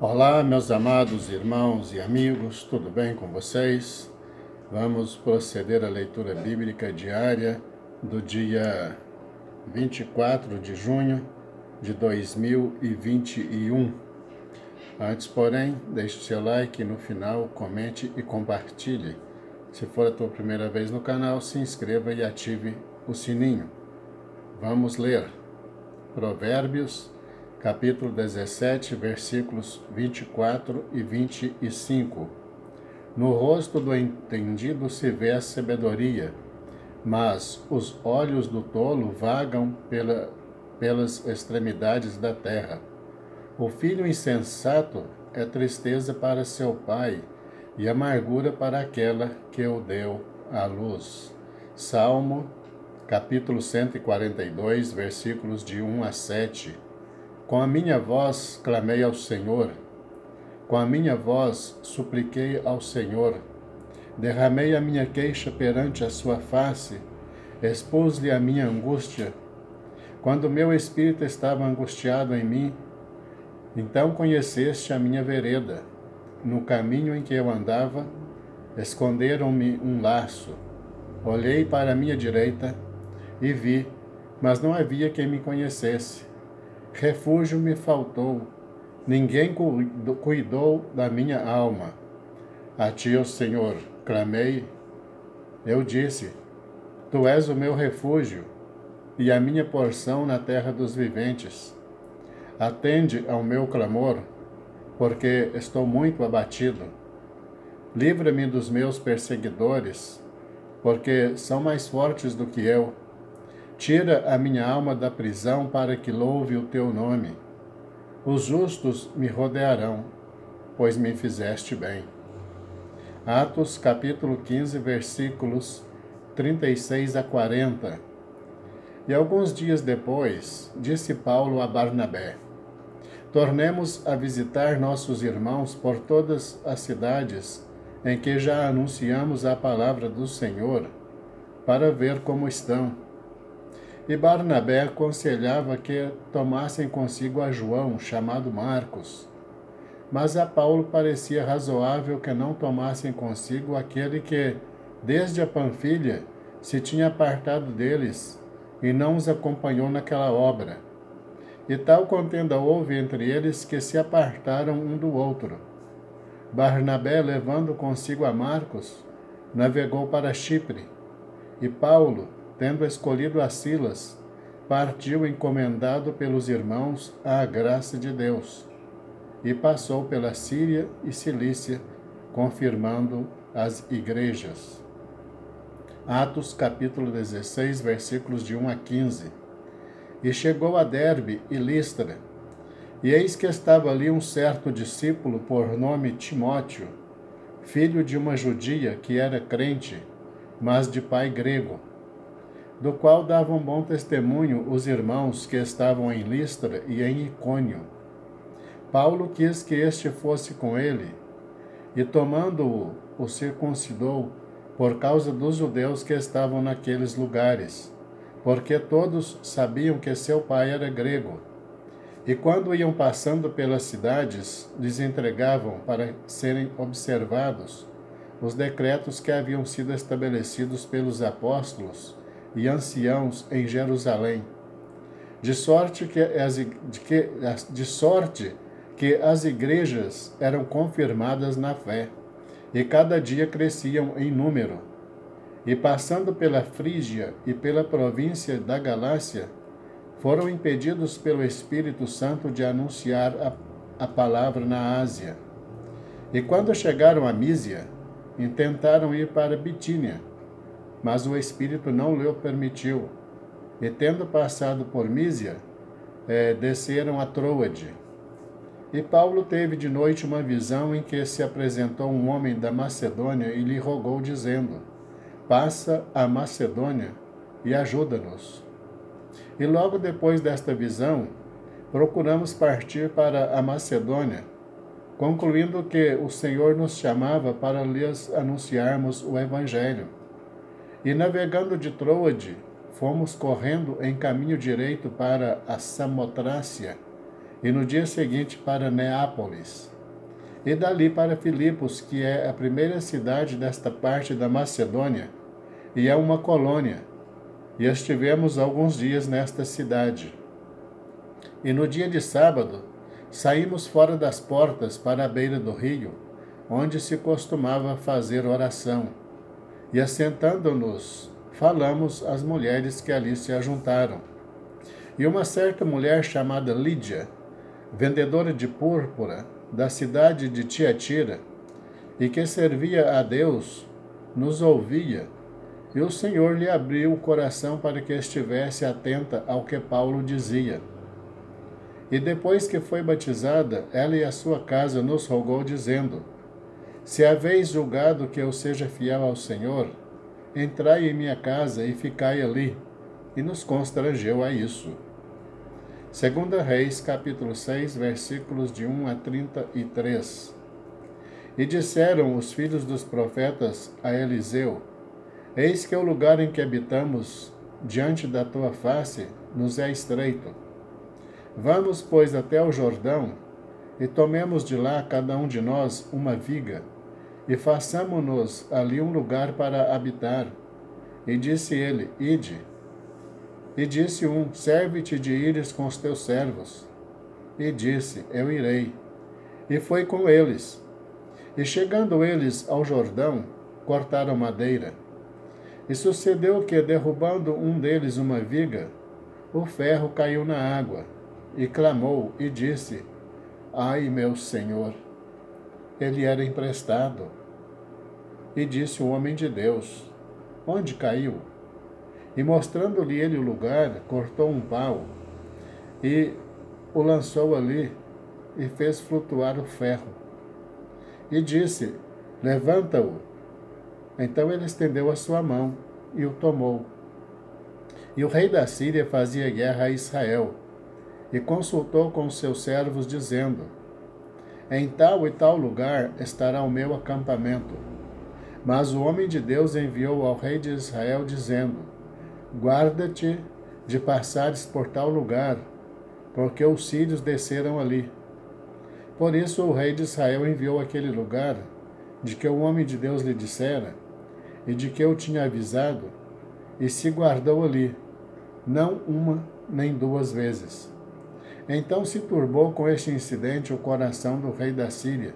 Olá, meus amados irmãos e amigos, tudo bem com vocês? Vamos proceder à leitura bíblica diária do dia 24 de junho de 2021. Antes, porém, deixe o seu like no final, comente e compartilhe. Se for a tua primeira vez no canal, se inscreva e ative o sininho. Vamos ler Provérbios, capítulo 17, versículos 24 e 25. No rosto do entendido se vê a sabedoria, mas os olhos do tolo vagam pelas extremidades da terra. O filho insensato é tristeza para seu pai e amargura para aquela que o deu à luz. Salmo, capítulo 142, versículos de 1 a 7. Com a minha voz clamei ao Senhor, com a minha voz supliquei ao Senhor. Derramei a minha queixa perante a sua face, expus-lhe a minha angústia. Quando meu espírito estava angustiado em mim, então conheceste a minha vereda. No caminho em que eu andava, esconderam-me um laço. Olhei para a minha direita e vi, mas não havia quem me conhecesse. Refúgio me faltou, ninguém cuidou da minha alma. A ti, ó Senhor, clamei. Eu disse, tu és o meu refúgio e a minha porção na terra dos viventes. Atende ao meu clamor, porque estou muito abatido. Livra-me dos meus perseguidores, porque são mais fortes do que eu. Tira a minha alma da prisão para que louve o teu nome. Os justos me rodearão, pois me fizeste bem. Atos capítulo 15, versículos 36 a 40. E alguns dias depois, disse Paulo a Barnabé: tornemos a visitar nossos irmãos por todas as cidades em que já anunciamos a palavra do Senhor, para ver como estão. E Barnabé aconselhava que tomassem consigo a João, chamado Marcos. Mas a Paulo parecia razoável que não tomassem consigo aquele que, desde a Panfilha, se tinha apartado deles e não os acompanhou naquela obra. E tal contenda houve entre eles que se apartaram um do outro. Barnabé, levando consigo a Marcos, navegou para Chipre, e Paulo, tendo escolhido a Silas, partiu encomendado pelos irmãos à graça de Deus, e passou pela Síria e Cilícia, confirmando as igrejas. Atos capítulo 16, versículos de 1 a 15. E chegou a Derbe e Listra, e eis que estava ali um certo discípulo por nome Timóteo, filho de uma judia que era crente, mas de pai grego, do qual davam bom testemunho os irmãos que estavam em Listra e em Icônio. Paulo quis que este fosse com ele, e tomando-o, o circuncidou, por causa dos judeus que estavam naqueles lugares, porque todos sabiam que seu pai era grego. E quando iam passando pelas cidades, lhes entregavam para serem observados os decretos que haviam sido estabelecidos pelos apóstolos e anciãos em Jerusalém, de sorte que as igrejas eram confirmadas na fé, e cada dia cresciam em número. E passando pela Frígia e pela província da Galácia, foram impedidos pelo Espírito Santo de anunciar a palavra na Ásia. E quando chegaram a Mísia, intentaram ir para Bitínia, mas o Espírito não lhe permitiu. E tendo passado por Mísia, desceram a Troade. E Paulo teve de noite uma visão em que se apresentou um homem da Macedônia e lhe rogou, dizendo: passa a Macedônia e ajuda-nos. E logo depois desta visão, procuramos partir para a Macedônia, concluindo que o Senhor nos chamava para lhes anunciarmos o Evangelho. E navegando de Troade, fomos correndo em caminho direito para a Samotrácia, e no dia seguinte para Neápolis, e dali para Filipos, que é a primeira cidade desta parte da Macedônia, e é uma colônia, e estivemos alguns dias nesta cidade. E no dia de sábado, saímos fora das portas para a beira do rio, onde se costumava fazer oração, e assentando-nos, falamos às mulheres que ali se ajuntaram. E uma certa mulher chamada Lídia, vendedora de púrpura, da cidade de Tiatira, e que servia a Deus, nos ouvia, e o Senhor lhe abriu o coração para que estivesse atenta ao que Paulo dizia. E depois que foi batizada, ela e a sua casa nos rogou, dizendo: Se haveis julgado que eu seja fiel ao Senhor, entrai em minha casa e ficai ali. E nos constrangeu a isso. 2 Reis, capítulo 6, versículos de 1 a 33. E disseram os filhos dos profetas a Eliseu: Eis que o lugar em que habitamos, diante da tua face, nos é estreito. Vamos, pois, até o Jordão, e tomemos de lá cada um de nós uma viga, e façamo-nos ali um lugar para habitar. E disse ele: Ide. E disse um: Serve-te de ires com os teus servos. E disse: Eu irei. E foi com eles. E chegando eles ao Jordão, cortaram madeira. E sucedeu que, derrubando um deles uma viga, o ferro caiu na água, e clamou, e disse: Ai, meu senhor! Ele era emprestado. E disse o homem de Deus: Onde caiu? E mostrando-lhe ele o lugar, cortou um pau, e o lançou ali, e fez flutuar o ferro. E disse: Levanta-o. Então ele estendeu a sua mão, e o tomou. E o rei da Síria fazia guerra a Israel, e consultou com os seus servos, dizendo: Em tal e tal lugar estará o meu acampamento. Mas o homem de Deus enviou ao rei de Israel, dizendo: Guarda-te de passares por tal lugar, porque os sírios desceram ali. Por isso o rei de Israel enviou aquele lugar, de que o homem de Deus lhe dissera, e de que eu tinha avisado, e se guardou ali, não uma nem duas vezes. Então se turbou com este incidente o coração do rei da Síria.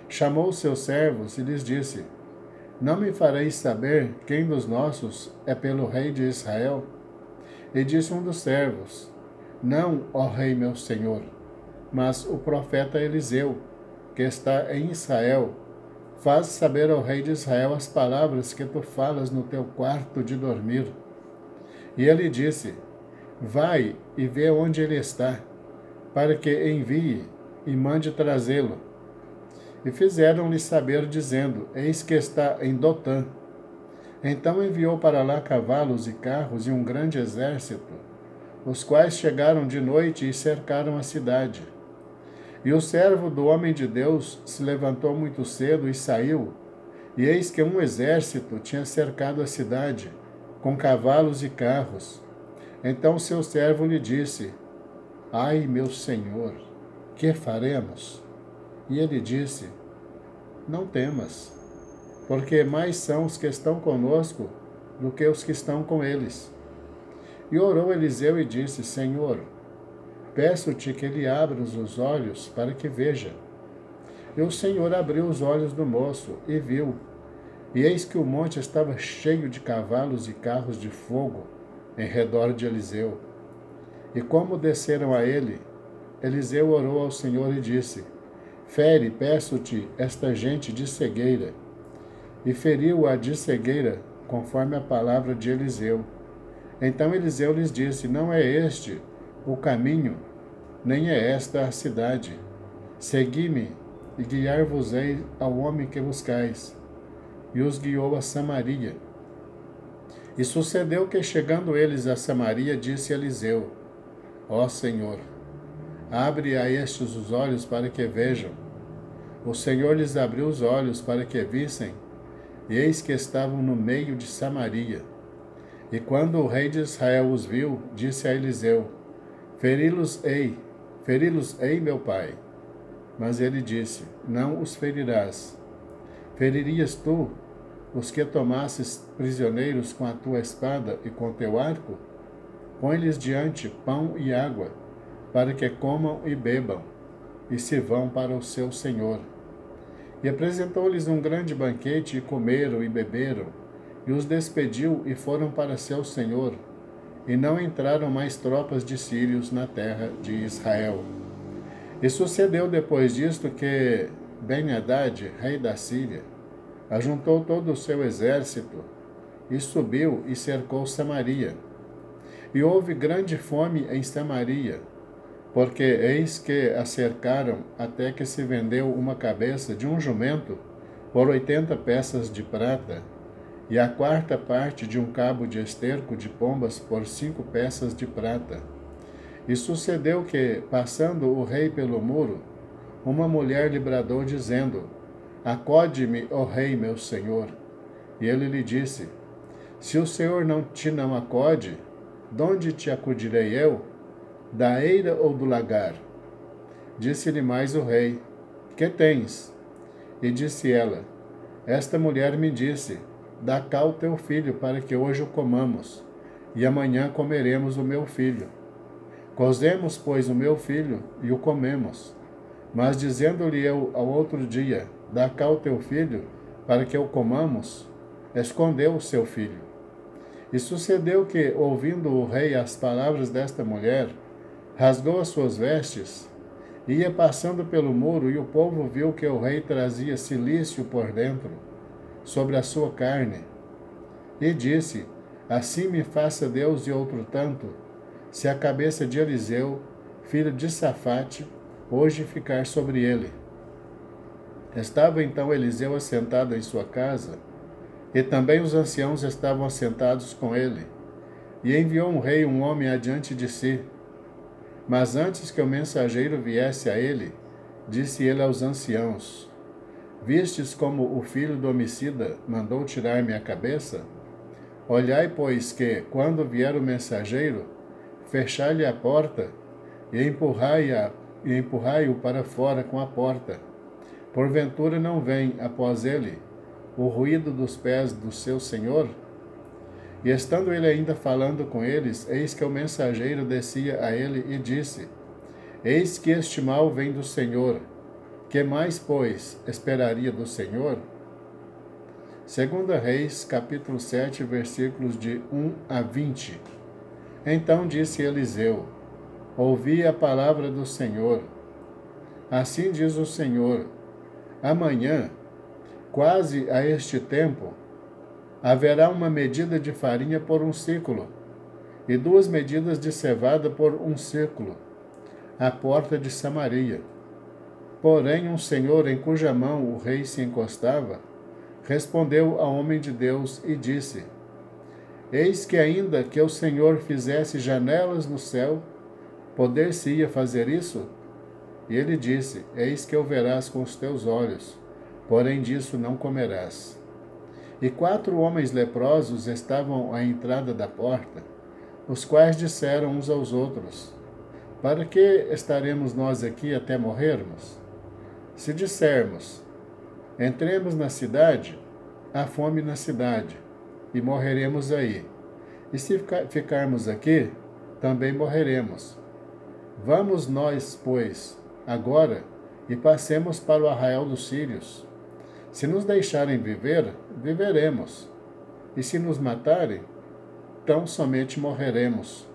Chamou os seus servos e lhes disse: Não me fareis saber quem dos nossos é pelo rei de Israel? E disse um dos servos: Não, ó rei meu senhor, mas o profeta Eliseu, que está em Israel, faz saber ao rei de Israel as palavras que tu falas no teu quarto de dormir. E ele disse: Vai e vê onde ele está, para que envie e mande trazê-lo. E fizeram-lhe saber, dizendo: Eis que está em Dotã. Então enviou para lá cavalos e carros e um grande exército, os quais chegaram de noite e cercaram a cidade. E o servo do homem de Deus se levantou muito cedo e saiu, e eis que um exército tinha cercado a cidade, com cavalos e carros. Então seu servo lhe disse: Ai, meu senhor, que faremos? E ele disse: Não temas, porque mais são os que estão conosco do que os que estão com eles. E orou Eliseu e disse: Senhor, peço-te que lhe abras os olhos para que veja. E o Senhor abriu os olhos do moço e viu, e eis que o monte estava cheio de cavalos e carros de fogo em redor de Eliseu. E como desceram a ele, Eliseu orou ao Senhor e disse: Fere, peço-te, esta gente de cegueira. E feriu-a de cegueira, conforme a palavra de Eliseu. Então Eliseu lhes disse: Não é este o caminho, nem é esta a cidade. Segui-me, e guiar-vos-ei ao homem que buscais. E os guiou a Samaria. E sucedeu que, chegando eles a Samaria, disse Eliseu: Ó Senhor, abre a estes os olhos para que vejam. O Senhor lhes abriu os olhos para que vissem, e eis que estavam no meio de Samaria. E quando o rei de Israel os viu, disse a Eliseu: feri-los-ei, meu pai. Mas ele disse, não os ferirás. Feririas tu os que tomasses prisioneiros com a tua espada e com teu arco? Põe-lhes diante pão e água, para que comam e bebam, e se vão para o seu senhor. E apresentou-lhes um grande banquete, e comeram e beberam, e os despediu e foram para seu senhor, e não entraram mais tropas de sírios na terra de Israel. E sucedeu depois disto que Ben-Hadad, rei da Síria, ajuntou todo o seu exército, e subiu e cercou Samaria. E houve grande fome em Samaria, porque eis que a cercaram até que se vendeu uma cabeça de um jumento por 80 peças de prata, e a quarta parte de um cabo de esterco de pombas por 5 peças de prata. E sucedeu que, passando o rei pelo muro, uma mulher lhe bradou, dizendo, acode-me, ó rei, meu senhor. E ele lhe disse, se o senhor não acode, donde te acudirei eu? Da eira ou do lagar? Disse-lhe mais o rei, que tens? E disse ela, esta mulher me disse, dá cá o teu filho, para que hoje o comamos, e amanhã comeremos o meu filho. Cozemos, pois, o meu filho, e o comemos. Mas dizendo-lhe eu ao outro dia, dá cá o teu filho, para que o comamos, escondeu o seu filho. E sucedeu que, ouvindo o rei as palavras desta mulher, rasgou as suas vestes, ia passando pelo muro, e o povo viu que o rei trazia cilício por dentro, sobre a sua carne. E disse, assim me faça Deus e outro tanto, se a cabeça de Eliseu, filho de Safate, hoje ficar sobre ele. Estava então Eliseu assentado em sua casa, e também os anciãos estavam assentados com ele. E enviou um rei um homem adiante de si. Mas antes que o mensageiro viesse a ele, disse ele aos anciãos, vistes como o filho do homicida mandou tirar-me a cabeça? Olhai, pois, que, quando vier o mensageiro, fechai-lhe a porta e empurrai-o para fora com a porta. Porventura não vem, após ele, o ruído dos pés do seu senhor? E estando ele ainda falando com eles, eis que o mensageiro descia a ele e disse, eis que este mal vem do Senhor. Que mais, pois, esperaria do Senhor? 2 Reis, capítulo 7, versículos de 1 a 20. Então disse Eliseu, ouvi a palavra do Senhor. Assim diz o Senhor, amanhã, quase a este tempo, haverá uma medida de farinha por um ciclo, e 2 medidas de cevada por um ciclo, à porta de Samaria. Porém, um senhor em cuja mão o rei se encostava, respondeu ao homem de Deus e disse, eis que ainda que o Senhor fizesse janelas no céu, poder-se-ia fazer isso? E ele disse, eis que o verás com os teus olhos, porém disso não comerás. E 4 homens leprosos estavam à entrada da porta, os quais disseram uns aos outros, para que estaremos nós aqui até morrermos? Se dissermos, entremos na cidade, há fome na cidade, e morreremos aí. E se ficarmos aqui, também morreremos. Vamos nós, pois, agora, e passemos para o arraial dos sírios. Se nos deixarem viver, viveremos. E se nos matarem, tão somente morreremos.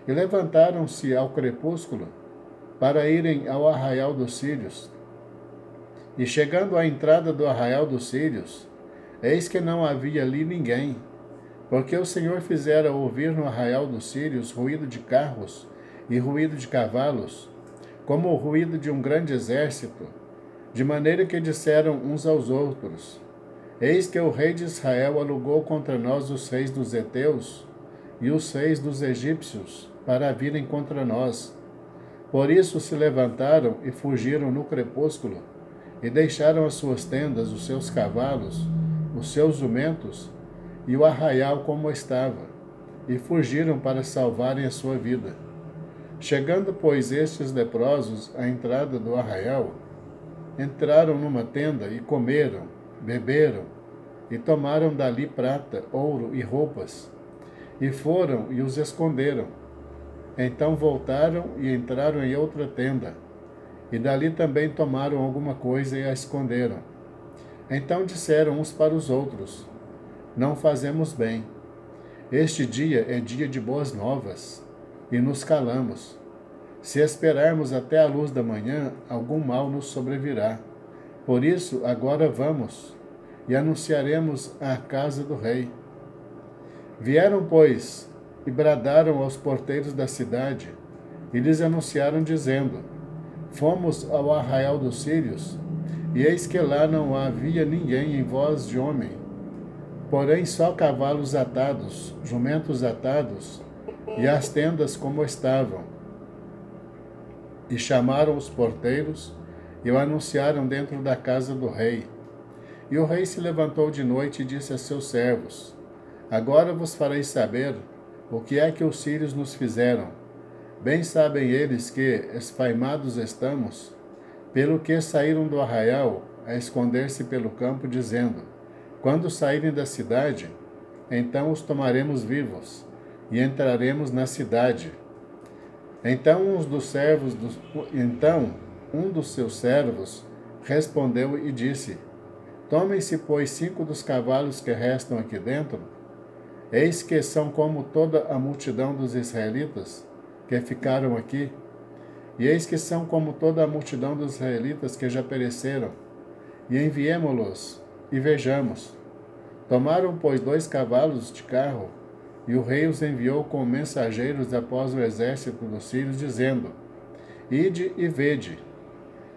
E levantaram-se ao crepúsculo, para irem ao arraial dos sírios. E chegando à entrada do arraial dos sírios, eis que não havia ali ninguém, porque o Senhor fizera ouvir no arraial dos sírios ruído de carros e ruído de cavalos, como o ruído de um grande exército, de maneira que disseram uns aos outros, eis que o rei de Israel alugou contra nós os reis dos heteus e os reis dos egípcios, para virem contra nós. Por isso se levantaram e fugiram no crepúsculo, e deixaram as suas tendas, os seus cavalos, os seus jumentos, e o arraial como estava, e fugiram para salvarem a sua vida. Chegando, pois, estes leprosos à entrada do arraial, entraram numa tenda e comeram, beberam, e tomaram dali prata, ouro e roupas, e foram e os esconderam. Então voltaram e entraram em outra tenda, e dali também tomaram alguma coisa e a esconderam. Então disseram uns para os outros: Não fazemos bem. Este dia é dia de boas novas, e nos calamos. Se esperarmos até a luz da manhã, algum mal nos sobrevirá. Por isso, agora vamos, e anunciaremos à casa do rei. Vieram, pois, e bradaram aos porteiros da cidade, e lhes anunciaram, dizendo: Fomos ao arraial dos sírios, e eis que lá não havia ninguém em voz de homem, porém só cavalos atados, jumentos atados, e as tendas como estavam. E chamaram os porteiros, e o anunciaram dentro da casa do rei. E o rei se levantou de noite e disse a seus servos: Agora vos farei saber o que é que os sírios nos fizeram. Bem sabem eles que esfaimados estamos, pelo que saíram do arraial a esconder-se pelo campo, dizendo: Quando saírem da cidade, então os tomaremos vivos, e entraremos na cidade. Então um dos seus servos respondeu e disse: Tomem-se, pois, 5 dos cavalos que restam aqui dentro. Eis que são como toda a multidão dos israelitas que ficaram aqui, e eis que são como toda a multidão dos israelitas que já pereceram, e enviemo-los, e vejamos. Tomaram, pois, 2 cavalos de carro, e o rei os enviou com mensageiros após o exército dos sírios, dizendo: Ide e vede.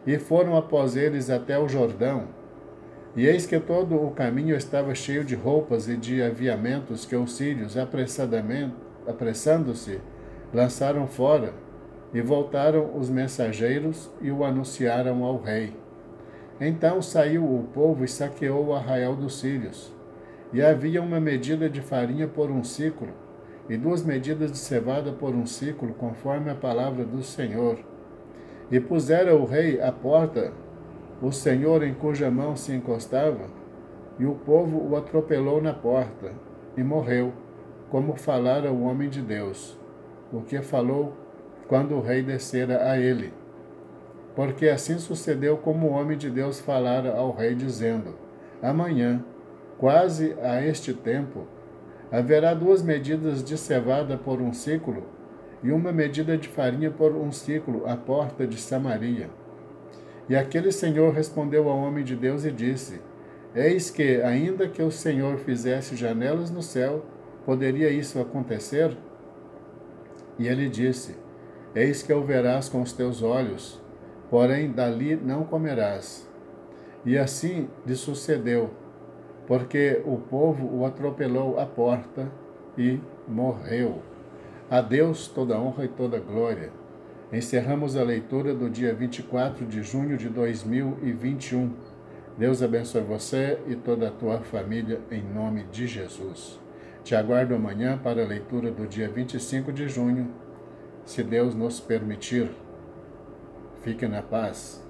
E foram após eles até o Jordão, e eis que todo o caminho estava cheio de roupas e de aviamentos que os sírios, apressando-se, lançaram fora, e voltaram os mensageiros e o anunciaram ao rei. Então saiu o povo e saqueou o arraial dos sírios. E havia uma medida de farinha por 1 siclo, e 2 medidas de cevada por 1 siclo, conforme a palavra do Senhor. E pusera o rei à porta o Senhor em cuja mão se encostava, e o povo o atropelou na porta, e morreu, como falara o homem de Deus, o que falou quando o rei descera a ele. Porque assim sucedeu como o homem de Deus falara ao rei, dizendo: Amanhã, quase a este tempo, haverá 2 medidas de cevada por 1 siclo, e 1 medida de farinha por 1 siclo à porta de Samaria. E aquele senhor respondeu ao homem de Deus e disse: Eis que, ainda que o Senhor fizesse janelas no céu, poderia isso acontecer? E ele disse: Eis que o verás com os teus olhos, porém dali não comerás. E assim lhe sucedeu, porque o povo o atropelou à porta e morreu. A Deus toda honra e toda glória. Encerramos a leitura do dia 24 de junho de 2021. Deus abençoe você e toda a tua família, em nome de Jesus. Te aguardo amanhã para a leitura do dia 25 de junho, se Deus nos permitir. Fique na paz.